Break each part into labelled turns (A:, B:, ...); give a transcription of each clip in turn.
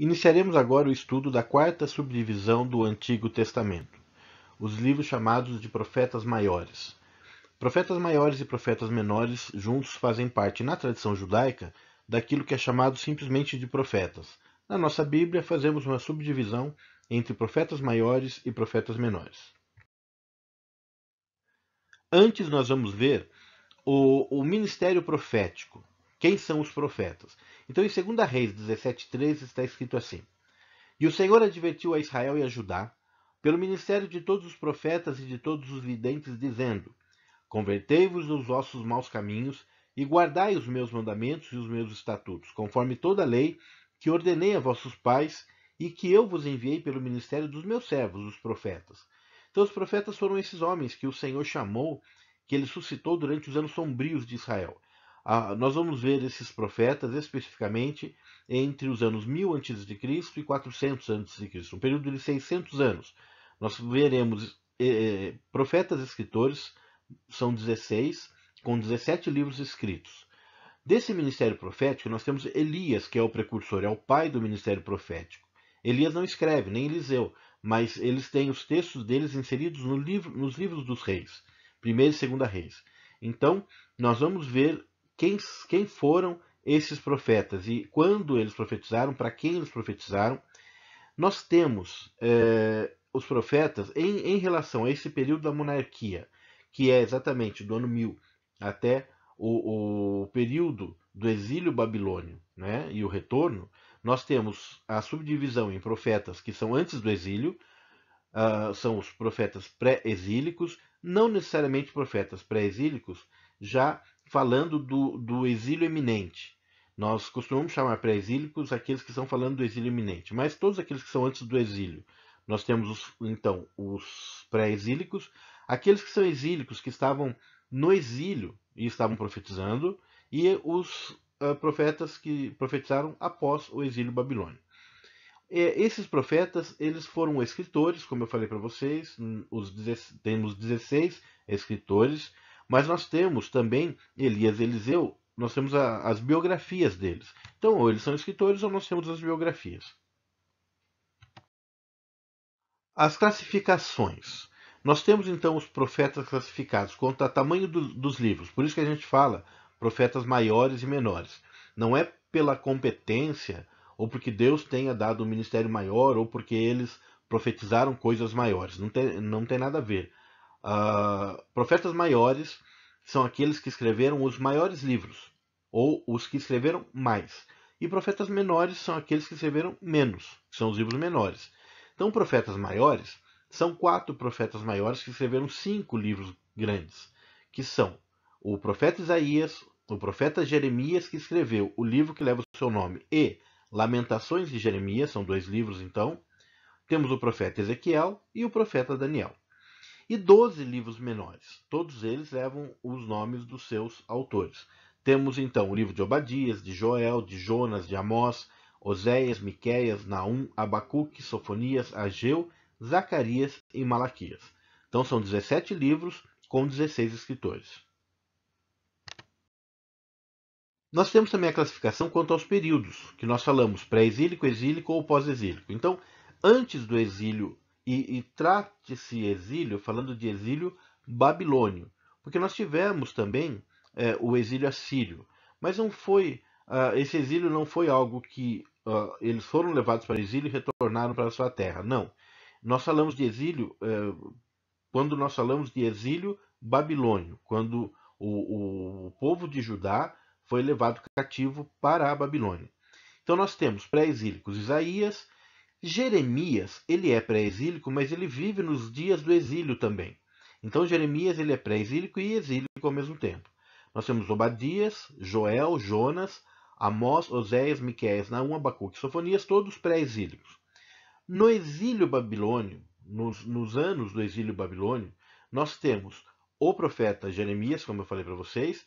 A: Iniciaremos agora o estudo da quarta subdivisão do Antigo Testamento, os livros chamados de profetas maiores. Profetas maiores e profetas menores juntos fazem parte, na tradição judaica, daquilo que é chamado simplesmente de profetas. Na nossa Bíblia, fazemos uma subdivisão entre profetas maiores e profetas menores. Antes, nós vamos ver o ministério profético. Quem são os profetas? Então, em 2 Reis 17:3 está escrito assim: E o Senhor advertiu a Israel e a Judá, pelo ministério de todos os profetas e de todos os videntes, dizendo: Convertei-vos dos vossos maus caminhos e guardai os meus mandamentos e os meus estatutos, conforme toda a lei que ordenei a vossos pais e que eu vos enviei pelo ministério dos meus servos, os profetas. Então, os profetas foram esses homens que o Senhor chamou, que ele suscitou durante os anos sombrios de Israel. Nós vamos ver esses profetas especificamente entre os anos 1000 a.C. e 400 a.C., um período de 600 anos. Nós veremos profetas escritores, são 16, com 17 livros escritos. Desse ministério profético, nós temos Elias, que é o precursor, é o pai do ministério profético. Elias não escreve, nem Eliseu, mas eles têm os textos deles inseridos nos livros dos reis, 1ª e 2ª Reis. Então, nós vamos ver quem foram esses profetas e quando eles profetizaram, para quem eles profetizaram. Nós temos os profetas em relação a esse período da monarquia, que é exatamente do ano 1000 até o período do exílio babilônio, né, e o retorno. Nós temos a subdivisão em profetas que são antes do exílio, são os profetas pré-exílicos, não necessariamente profetas pré-exílicos, já falando do exílio eminente. Nós costumamos chamar pré-exílicos aqueles que estão falando do exílio eminente, mas todos aqueles que são antes do exílio. Nós temos, então, os pré-exílicos, aqueles que são exílicos, que estavam no exílio e estavam profetizando, e os profetas que profetizaram após o exílio babilônico. Esses profetas, eles foram escritores, como eu falei para vocês, temos 16 escritores, mas nós temos também Elias e Eliseu, nós temos as biografias deles. Então, ou eles são escritores ou nós temos as biografias. As classificações. Nós temos então os profetas classificados quanto ao tamanho dos livros. Por isso que a gente fala profetas maiores e menores. Não é pela competência, ou porque Deus tenha dado um ministério maior, ou porque eles profetizaram coisas maiores. Não tem nada a ver. Profetas maiores são aqueles que escreveram os maiores livros, ou os que escreveram mais. E profetas menores são aqueles que escreveram menos, que são os livros menores. Então, profetas maiores são 4 profetas maiores que escreveram 5 livros grandes, que são o profeta Isaías, o profeta Jeremias, que escreveu o livro que leva o seu nome, e Lamentações de Jeremias, são 2 livros então. Temos o profeta Ezequiel e o profeta Daniel. E 12 livros menores, todos eles levam os nomes dos seus autores. Temos então o livro de Obadias, de Joel, de Jonas, de Amós, Oséias, Miqueias, Naum, Abacuque, Sofonias, Ageu, Zacarias e Malaquias. Então são 17 livros com 16 escritores. Nós temos também a classificação quanto aos períodos, que nós falamos pré-exílico, exílico ou pós-exílico. Então, antes do exílio, e trate-se exílio falando de exílio babilônio, porque nós tivemos também o exílio assírio, mas não foi, esse exílio não foi algo que eles foram levados para o exílio e retornaram para a sua terra. Não. Nós falamos de exílio quando nós falamos de exílio babilônio, quando o povo de Judá foi levado cativo para a Babilônia. Então nós temos pré-exílicos Isaías, Jeremias, ele é pré-exílico, mas ele vive nos dias do exílio também. Então Jeremias ele é pré-exílico e exílico ao mesmo tempo. Nós temos Obadias, Joel, Jonas, Amós, Oséias, Miqueias, Naum, Abacuque, Sofonias, todos pré-exílicos. No exílio babilônio, nos anos do exílio babilônio, nós temos o profeta Jeremias, como eu falei para vocês,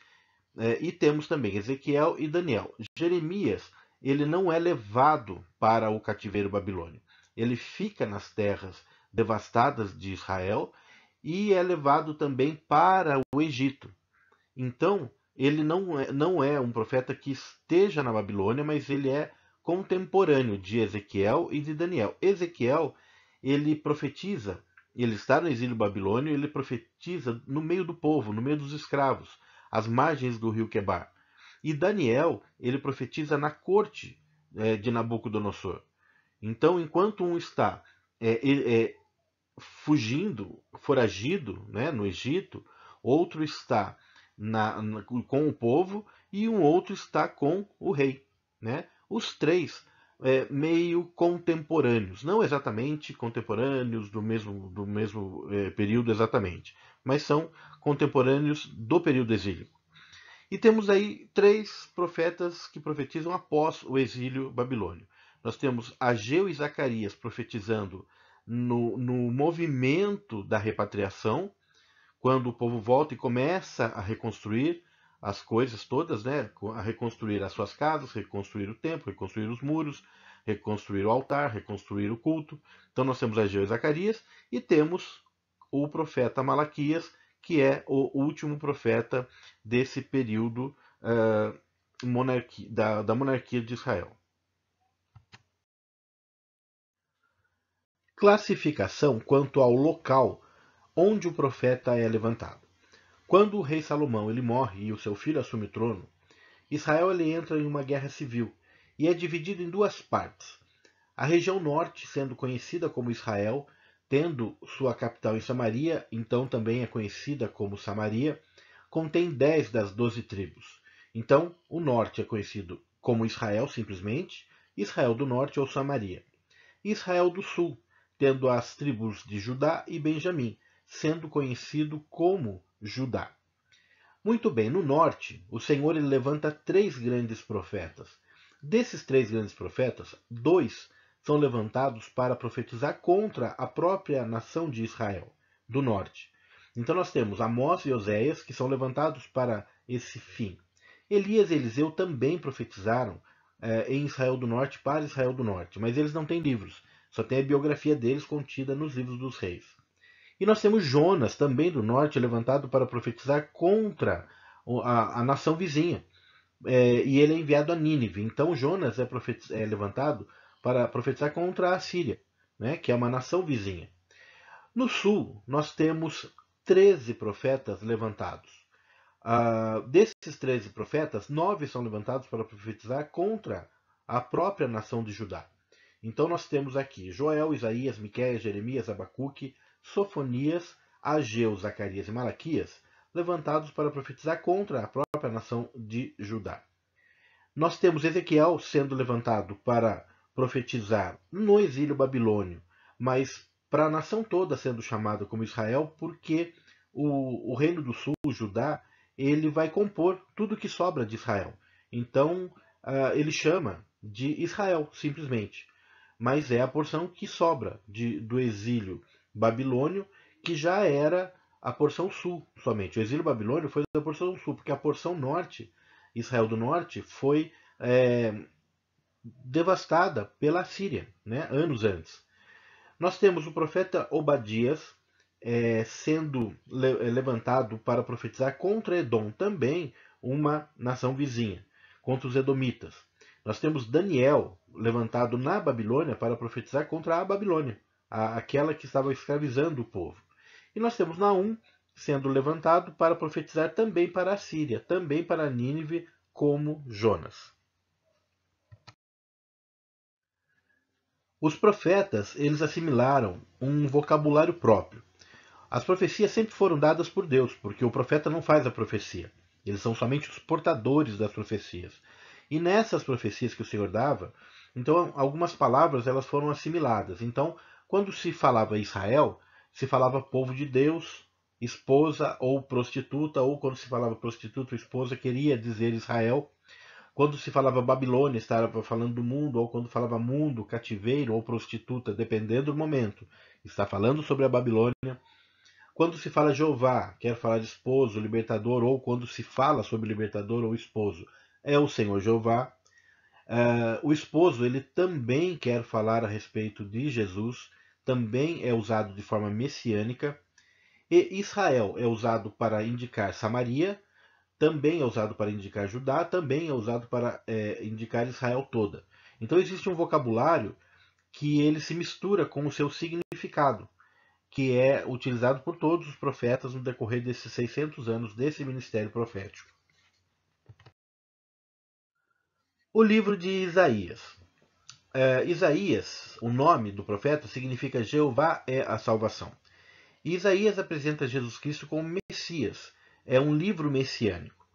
A: e temos também Ezequiel e Daniel. Jeremias, ele não é levado para o cativeiro babilônio. Ele fica nas terras devastadas de Israel e é levado também para o Egito. Então, ele não é um profeta que esteja na Babilônia, mas ele é contemporâneo de Ezequiel e de Daniel. Ezequiel, ele profetiza, ele está no exílio babilônio, ele profetiza no meio do povo, no meio dos escravos, às margens do rio Quebar. E Daniel, ele profetiza na corte de Nabucodonosor. Então, enquanto um está fugindo, foragido, né, no Egito, outro está com o povo e um outro está com o rei. Né? Os três meio contemporâneos, não exatamente contemporâneos do mesmo período exatamente, mas são contemporâneos do período exílico. E temos aí três profetas que profetizam após o exílio babilônio. Nós temos Ageu e Zacarias profetizando no movimento da repatriação, quando o povo volta e começa a reconstruir as coisas todas, né? A reconstruir as suas casas, reconstruir o templo, reconstruir os muros, reconstruir o altar, reconstruir o culto. Então nós temos Ageu e Zacarias e temos o profeta Malaquias, que é o último profeta desse período da monarquia de Israel. Classificação quanto ao local onde o profeta é levantado. Quando o rei Salomão ele morre e o seu filho assume o trono, Israel ele entra em uma guerra civil e é dividido em duas partes. A região norte, sendo conhecida como Israel, tendo sua capital em Samaria, então também é conhecida como Samaria, contém 10 das 12 tribos. Então, o norte é conhecido como Israel, simplesmente, Israel do norte ou Samaria. Israel do sul, tendo as tribos de Judá e Benjamim, sendo conhecido como Judá. Muito bem, no norte, o Senhor ele levanta três grandes profetas. Desses três grandes profetas, dois são levantados para profetizar contra a própria nação de Israel, do norte. Então nós temos Amós e Oséias, que são levantados para esse fim. Elias e Eliseu também profetizaram em Israel do Norte para Israel do Norte, mas eles não têm livros, só tem a biografia deles contida nos livros dos reis. E nós temos Jonas, também do norte, levantado para profetizar contra a nação vizinha. E ele é enviado a Nínive. Então Jonas é levantado para profetizar contra a Síria, né, que é uma nação vizinha. No sul, nós temos 13 profetas levantados. Desses 13 profetas, 9 são levantados para profetizar contra a própria nação de Judá. Então nós temos aqui Joel, Isaías, Miqueias, Jeremias, Abacuque, Sofonias, Ageu, Zacarias e Malaquias, levantados para profetizar contra a própria nação de Judá. Nós temos Ezequiel sendo levantado para profetizar no exílio babilônio, mas para a nação toda sendo chamado como Israel, porque o reino do sul, Judá, ele vai compor tudo que sobra de Israel. Então ele chama de Israel, simplesmente. Mas é a porção que sobra do exílio babilônio, que já era a porção sul somente. O exílio babilônio foi da porção sul, porque a porção norte, Israel do norte, foi devastada pela Síria, né, anos antes. Nós temos o profeta Obadias sendo levantado para profetizar contra Edom, também uma nação vizinha, contra os edomitas. Nós temos Daniel levantado na Babilônia para profetizar contra a Babilônia, aquela que estava escravizando o povo. E nós temos Naum sendo levantado para profetizar também para a Síria, também para Nínive, como Jonas. Os profetas, eles assimilaram um vocabulário próprio. As profecias sempre foram dadas por Deus, porque o profeta não faz a profecia. Eles são somente os portadores das profecias. E nessas profecias que o Senhor dava, então algumas palavras elas foram assimiladas. Então, quando se falava Israel, se falava povo de Deus, esposa ou prostituta, ou quando se falava prostituta ou esposa, queria dizer Israel. Quando se falava Babilônia, estava falando do mundo, ou quando falava mundo, cativeiro ou prostituta, dependendo do momento, está falando sobre a Babilônia. Quando se fala Jeová, quer falar de esposo, libertador, ou quando se fala sobre libertador ou esposo, é o Senhor Jeová. O esposo ele também quer falar a respeito de Jesus, também é usado de forma messiânica. E Israel é usado para indicar Samaria, também é usado para indicar Judá, também é usado para indicar Israel toda. Então existe um vocabulário que ele se mistura com o seu significado, que é utilizado por todos os profetas no decorrer desses 600 anos desse ministério profético. O livro de Isaías. Isaías, o nome do profeta, significa Jeová é a salvação. E Isaías apresenta Jesus Cristo como Messias. É um livro messiânico.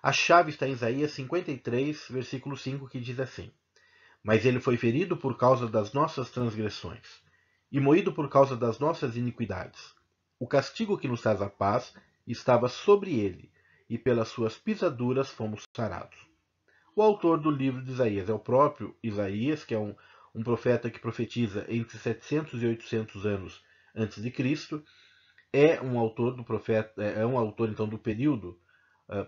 A: A chave está em Isaías 53, versículo 5, que diz assim: Mas ele foi ferido por causa das nossas transgressões, e moído por causa das nossas iniquidades. O castigo que nos traz a paz estava sobre ele, e pelas suas pisaduras fomos sarados. O autor do livro de Isaías é o próprio Isaías, que é um profeta que profetiza entre 700 e 800 anos antes de Cristo. É um autor do profeta, é um autor então do período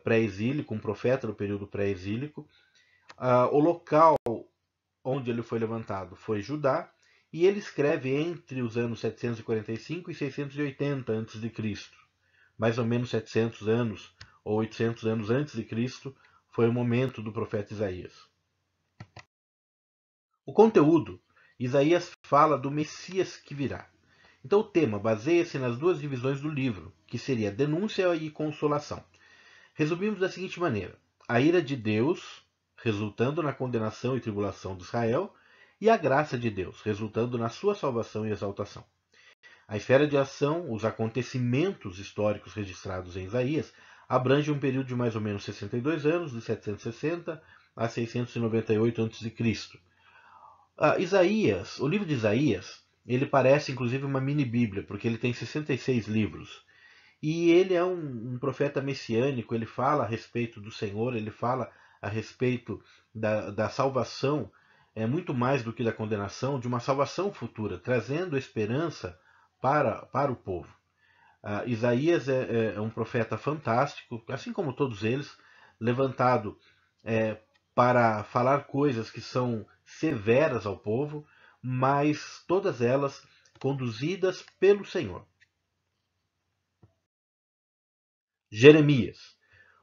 A: pré-exílico, um profeta do período pré-exílico. O local onde ele foi levantado foi Judá, e ele escreve entre os anos 745 e 680 a.C. Mais ou menos 700 anos ou 800 anos antes de Cristo foi o momento do profeta Isaías. O conteúdo, Isaías fala do Messias que virá. Então o tema baseia-se nas duas divisões do livro, que seria denúncia e consolação. Resumimos da seguinte maneira: a ira de Deus, resultando na condenação e tribulação de Israel, e a graça de Deus, resultando na sua salvação e exaltação. A esfera de ação, os acontecimentos históricos registrados em Isaías, abrange um período de mais ou menos 62 anos, de 760 a 698 a.C. Isaías, o livro de Isaías, ele parece inclusive uma mini-bíblia, porque ele tem 66 livros. E ele é um profeta messiânico, ele fala a respeito do Senhor, ele fala a respeito da salvação, muito mais do que da condenação, de uma salvação futura, trazendo esperança para o povo. Isaías é um profeta fantástico, assim como todos eles, levantado para falar coisas que são severas ao povo, mas todas elas conduzidas pelo Senhor. Jeremias.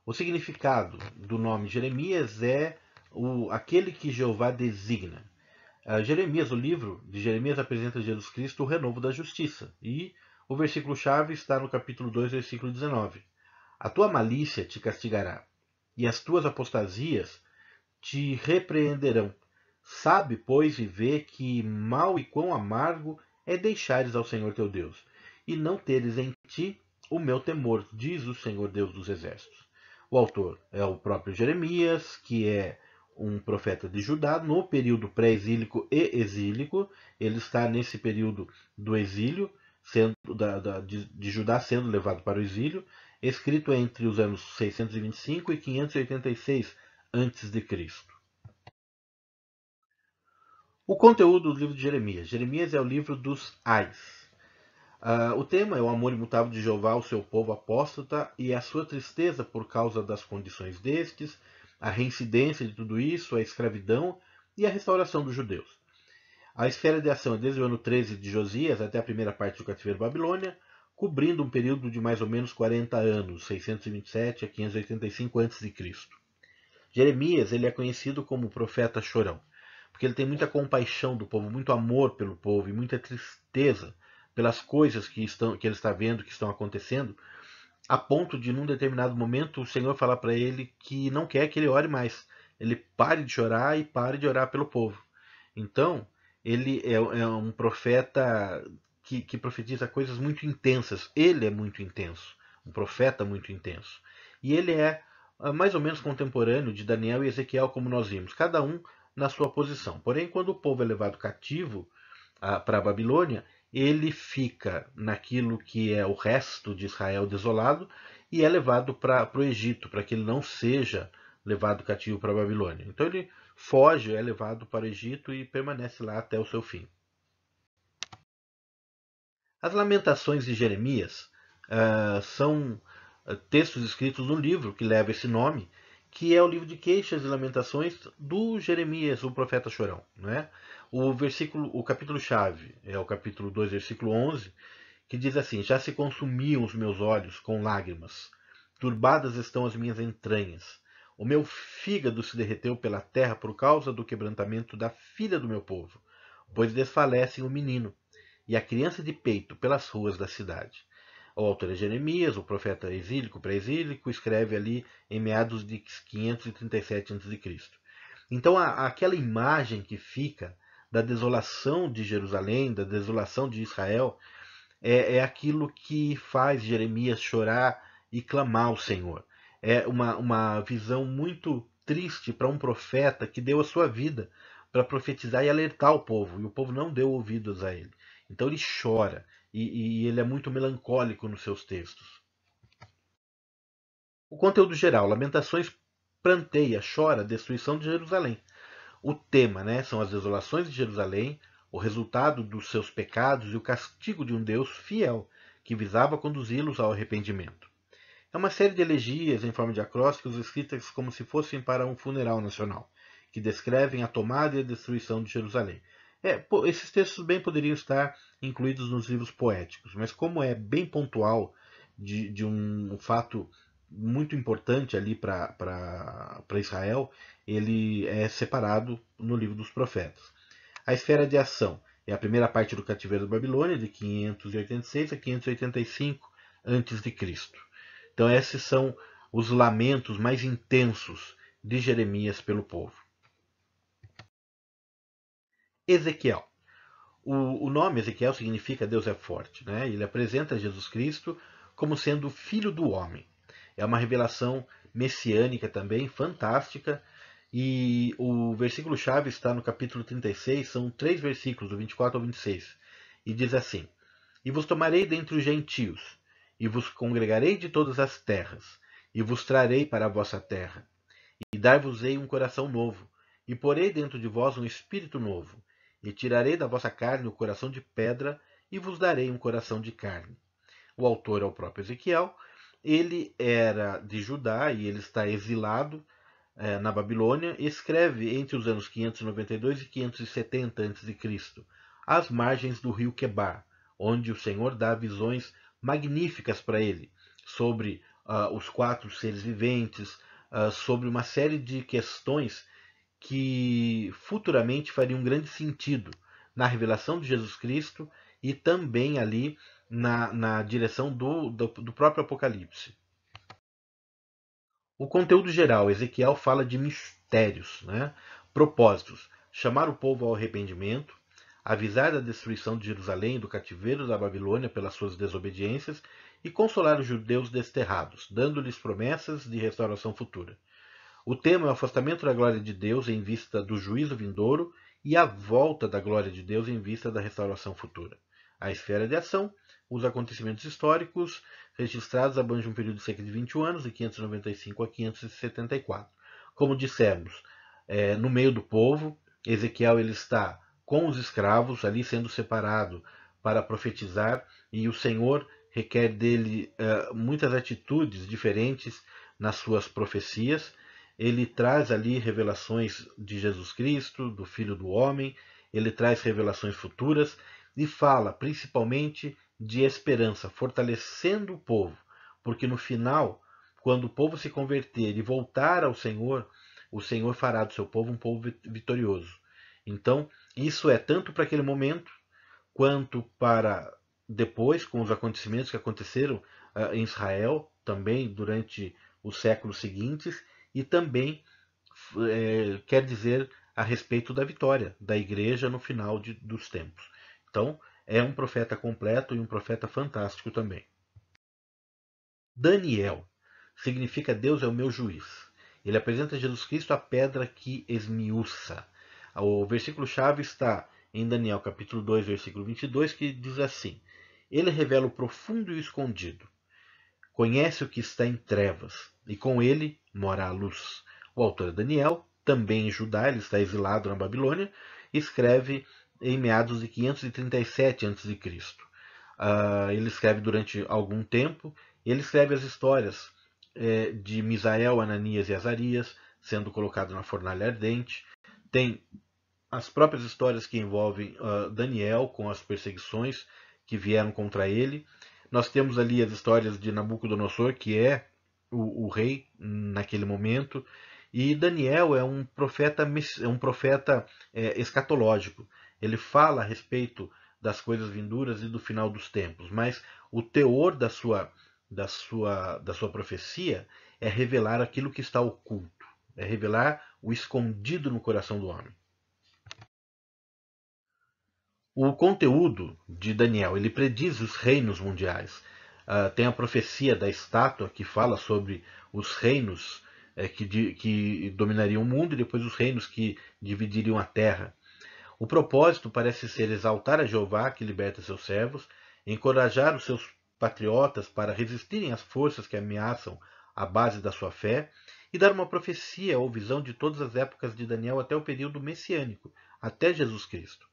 A: O significado do nome Jeremias é aquele que Jeová designa. Jeremias, o livro de Jeremias apresenta Jesus Cristo o renovo da justiça. E o versículo-chave está no capítulo 2, versículo 19. A tua malícia te castigará, e as tuas apostasias te repreenderão. Sabe, pois, e vê que mal e quão amargo é deixares ao Senhor teu Deus, e não teres em ti o meu temor, diz o Senhor Deus dos Exércitos. O autor é o próprio Jeremias, que é um profeta de Judá no período pré-exílico e exílico. Ele está nesse período do exílio, de Judá sendo levado para o exílio, escrito entre os anos 625 e 586 a.C. O conteúdo do livro de Jeremias. Jeremias é o livro dos ais. O tema é o amor imutável de Jeová ao seu povo apóstata e a sua tristeza por causa das condições destes, a reincidência de tudo isso, a escravidão e a restauração dos judeus. A esfera de ação é desde o ano 13 de Josias até a primeira parte do cativeiro Babilônia, cobrindo um período de mais ou menos 40 anos, 627 a 585 a.C. Jeremias ele é conhecido como profeta chorão, porque ele tem muita compaixão do povo, muito amor pelo povo e muita tristeza pelas coisas que ele está vendo, que estão acontecendo, a ponto de, num determinado momento, o Senhor falar para ele que não quer que ele ore mais. Ele pare de chorar e pare de orar pelo povo. Então, ele é um profeta que profetiza coisas muito intensas. Ele é muito intenso, um profeta muito intenso. E ele é mais ou menos contemporâneo de Daniel e Ezequiel, como nós vimos, cada um na sua posição. Porém, quando o povo é levado cativo para a Babilônia, ele fica naquilo que é o resto de Israel desolado e é levado para o Egito, para que ele não seja levado cativo para a Babilônia. Então ele foge, é levado para o Egito e permanece lá até o seu fim. As Lamentações de Jeremias são textos escritos no livro que leva esse nome, que é o livro de queixas e lamentações do Jeremias, o profeta chorão. Né? O capítulo-chave é o capítulo 2, versículo 11, que diz assim: Já se consumiam os meus olhos com lágrimas, turbadas estão as minhas entranhas. O meu fígado se derreteu pela terra por causa do quebrantamento da filha do meu povo, pois desfalecem o menino e a criança de peito pelas ruas da cidade. O autor é Jeremias, o profeta exílico, pré-exílico, escreve ali em meados de 537 a.C. Então, aquela imagem que fica da desolação de Jerusalém, da desolação de Israel, é aquilo que faz Jeremias chorar e clamar ao Senhor. É uma visão muito triste para um profeta que deu a sua vida para profetizar e alertar o povo, e o povo não deu ouvidos a ele. Então ele chora, e ele é muito melancólico nos seus textos. O conteúdo geral, Lamentações pranteia, chora a destruição de Jerusalém. O tema, né, são as desolações de Jerusalém, o resultado dos seus pecados e o castigo de um Deus fiel, que visava conduzi-los ao arrependimento. É uma série de elegias em forma de acrósticos escritas como se fossem para um funeral nacional, que descrevem a tomada e a destruição de Jerusalém. Esses textos bem poderiam estar incluídos nos livros poéticos, mas como é bem pontual de um fato muito importante ali para Israel, ele é separado no livro dos profetas. A esfera de ação é a primeira parte do cativeiro da Babilônia, de 586 a 585 a.C. Então esses são os lamentos mais intensos de Jeremias pelo povo. Ezequiel. O nome Ezequiel significa Deus é forte, né? Ele apresenta Jesus Cristo como sendo o filho do homem. É uma revelação messiânica também, fantástica. E o versículo-chave está no capítulo 36, são 3 versículos, do 24 ao 26. E diz assim: E vos tomarei dentre os gentios, e vos congregarei de todas as terras, e vos trarei para a vossa terra, e dar-vos-ei um coração novo, e porei dentro de vós um espírito novo, e tirarei da vossa carne o coração de pedra, e vos darei um coração de carne. O autor é o próprio Ezequiel. Ele era de Judá e ele está exilado na Babilônia. Escreve entre os anos 592 e 570 a.C., às margens do rio Quebar, onde o Senhor dá visões magníficas para ele sobre os 4 seres viventes, sobre uma série de questões que futuramente fariam um grande sentido na revelação de Jesus Cristo e também ali na direção do próprio Apocalipse. O conteúdo geral, Ezequiel fala de mistérios, né? Propósitos, chamar o povo ao arrependimento, avisar da destruição de Jerusalém e do cativeiro da Babilônia pelas suas desobediências e consolar os judeus desterrados, dando-lhes promessas de restauração futura. O tema é o afastamento da glória de Deus em vista do juízo vindouro e a volta da glória de Deus em vista da restauração futura. A esfera de ação, os acontecimentos históricos registrados abrangem um período de cerca de 21 anos, de 595 a 574. Como dissemos, no meio do povo, Ezequiel ele está com os escravos ali sendo separado para profetizar, e o Senhor requer dele muitas atitudes diferentes nas suas profecias. Ele traz ali revelações de Jesus Cristo, do Filho do Homem, ele traz revelações futuras e fala principalmente de esperança, fortalecendo o povo, porque no final, quando o povo se converter e voltar ao Senhor, o Senhor fará do seu povo um povo vitorioso. Então, isso é tanto para aquele momento, quanto para depois, com os acontecimentos que aconteceram em Israel, também durante os séculos seguintes, e também quer dizer a respeito da vitória da igreja no final dos tempos. Então, é um profeta completo e um profeta fantástico também. Daniel significa Deus é o meu juiz. Ele apresenta Jesus Cristo a pedra que esmiuça. O versículo-chave está em Daniel capítulo 2, versículo 22, que diz assim: Ele revela o profundo e o escondido. Conhece o que está em trevas, e com ele mora a luz. O autor é Daniel, também em Judá, ele está exilado na Babilônia, escreve em meados de 537 a.C. Ele escreve durante algum tempo, ele escreve as histórias de Misael, Ananias e Azarias, sendo colocado na fornalha ardente. Tem as próprias histórias que envolvem Daniel com as perseguições que vieram contra ele. Nós temos ali as histórias de Nabucodonosor, que é o rei naquele momento. E Daniel é um profeta escatológico. Ele fala a respeito das coisas vindouras e do final dos tempos, mas o teor da sua profecia é revelar aquilo que está oculto, é revelar o escondido no coração do homem. O conteúdo de Daniel, ele prediz os reinos mundiais. Tem a profecia da estátua que fala sobre os reinos que dominariam o mundo e depois os reinos que dividiriam a terra. O propósito parece ser exaltar a Jeová, que liberta seus servos, encorajar os seus patriotas para resistirem às forças que ameaçam a base da sua fé e dar uma profecia ou visão de todas as épocas de Daniel até o período messiânico, até Jesus Cristo.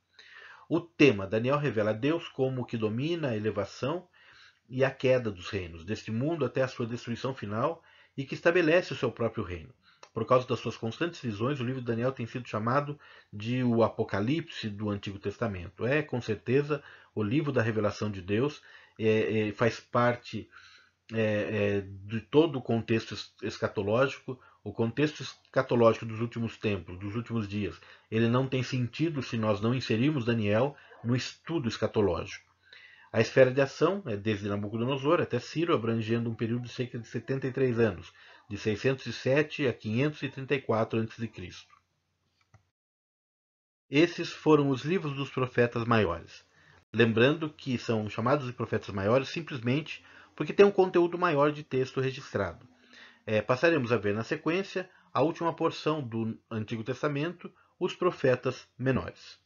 A: O tema, Daniel revela Deus como o que domina a elevação e a queda dos reinos, deste mundo até a sua destruição final, e que estabelece o seu próprio reino. Por causa das suas constantes visões, o livro de Daniel tem sido chamado de o Apocalipse do Antigo Testamento. É, com certeza, o livro da revelação de Deus, faz parte de todo o contexto escatológico. O contexto escatológico dos últimos tempos, dos últimos dias, ele não tem sentido se nós não inserirmos Daniel no estudo escatológico. A esfera de ação é desde Nabucodonosor até Ciro, abrangendo um período de cerca de 73 anos, de 607 a 534 a.C. Esses foram os livros dos profetas maiores. Lembrando que são chamados de profetas maiores simplesmente porque tem um conteúdo maior de texto registrado. Passaremos a ver na sequência a última porção do Antigo Testamento, os profetas menores.